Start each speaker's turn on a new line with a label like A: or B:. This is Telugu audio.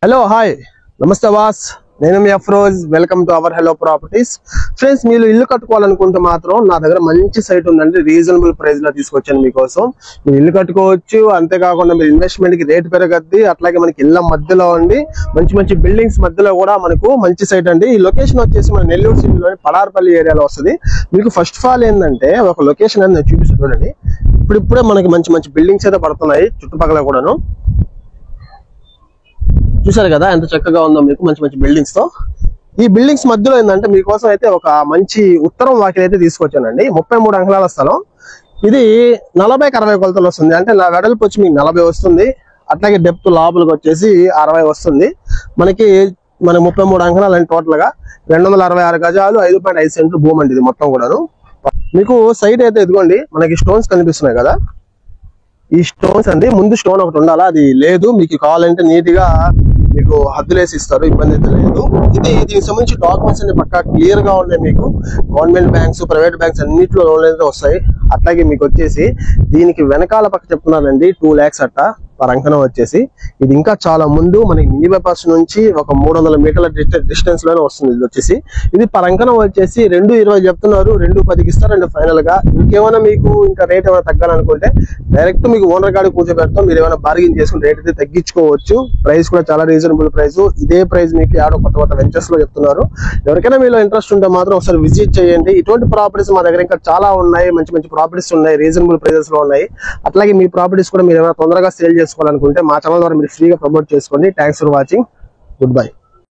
A: హలో హాయ్ నమస్తే వాస్ నేను మీ Afroz welcome to our hello properties friends మీరు ఇల్లు కట్టుకోవాలనుకుంటే మాత్రం నా దగ్గర మంచి సైట్ ఉందండి రీజనబుల్ ప్రైస్ లో తీసుకొచ్చాను మీకోసం మీరు ఇల్లు కట్టుకోవచ్చు అంతేకాకుండా మీరు ఇన్వెస్ట్మెంట్ కి రేట్ పెరగద్ది అట్లాగే మనకి ఇళ్ళ మధ్యలో ఉండి మంచి మంచి బిల్డింగ్స్ మధ్యలో కూడా మనకు మంచి సైట్ అండి ఈ లొకేషన్ వచ్చేసి మన నెల్లూరు సిటీలోని పడార్పల్లి ఏరియాలో వస్తుంది మీకు ఫస్ట్ ఆఫ్ ఆల్ ఏంటంటే ఒక లొకేషన్ అనేది చూపిస్తుంది చూడండి ఇప్పుడిప్పుడే మనకి మంచి మంచి బిల్డింగ్స్ అయితే పడుతున్నాయి చుట్టుపక్కల కూడాను చూసారు కదా ఎంత చక్కగా ఉందో మీకు మంచి మంచి బిల్డింగ్స్ తో ఈ బిల్డింగ్స్ మధ్యలో ఏంటంటే మీకోసం అయితే ఒక మంచి ఉత్తరం వాకిలి అయితే తీసుకొచ్చానండి 33 అంగుళాల స్థలం ఇది 40కి 60 కొలతలు వస్తుంది అంటే నా వెడల్పు వచ్చి మీకు 40 వస్తుంది అట్లాగే డెప్త్ లోపలికి వచ్చేసి 60 వస్తుంది మనకి 33 అంగుళాలు అంటే టోటల్ గా 266 గజాలు 5.5 సెంట్లు భూమి అండి ఇది మొత్తం కూడాను మీకు సైట్ అయితే ఎదుగోండి మనకి స్టోన్స్ కనిపిస్తున్నాయి కదా ఈ స్టోన్స్ అండి ముందు స్టోన్ ఒకటి ఉండాలా అది లేదు మీకు కావాలంటే నీట్ గా మీకు హద్దులేసి ఇస్తారు ఇబ్బంది అయితే లేదు ఇది దీనికి సంబంధించి డాక్యుమెంట్స్ అన్ని పక్కా క్లియర్ గా ఉన్నాయి మీకు గవర్నమెంట్ బ్యాంక్స్ ప్రైవేట్ బ్యాంక్స్ అన్నింటిలో లోన్లు అయితే వస్తాయి అట్లాగే మీకు వచ్చేసి దీనికి వెనకాల పక్క చెప్తున్నారండి 2 lakhs అట్ట పర్ అంకణం వచ్చేసి ఇది ఇంకా చాలా ముందు మనకి మినీ బైపాస్ నుంచి ఒక 300 మీటర్ల డిస్టెన్స్ లోనే వస్తుంది ఇది వచ్చేసి ఇది పర్ అంకణం వచ్చేసి 2.20 చెప్తున్నారు 2.10కి ఇస్తారండి ఫైనల్ గా ఇంకేమైనా మీకు ఇంకా రేట్ ఏమైనా తగ్గాలనుకుంటే డైరెక్ట్ మీకు ఓనర్ గాడి కూర్చోబెడతాం మీరు ఏమైనా బార్గెన్ చేసుకుని రేట్ అయితే తగ్గించుకోవచ్చు ప్రైస్ కూడా చాలా రీజనబుల్ ప్రైస్ ఇదే ప్రైస్ మీకు ఆడో కొత్త వెంచర్స్ లో చెప్తున్నారు ఎవరికైనా మీలో ఇంట్రెస్ట్ ఉంటే మాత్రం ఒకసారి విజిట్ చేయండి ఇటువంటి ప్రాపర్టీస్ మా దగ్గర ఇంకా చాలా ఉన్నాయి మంచి మంచి ప్రాపర్టీస్ ఉన్నాయి రీజనబుల్ ప్రైజెస్ లో ఉన్నాయి అట్లాగే మీ ప్రాపర్టీస్ కూడా మీరు ఏమైనా తొందరగా సేల్ చేసుకోవాలనుకుంటే మా ఛానల్ ద్వారా మీరు ఫ్రీగా ప్రమోట్ చేసుకోండి thanks for watching good bye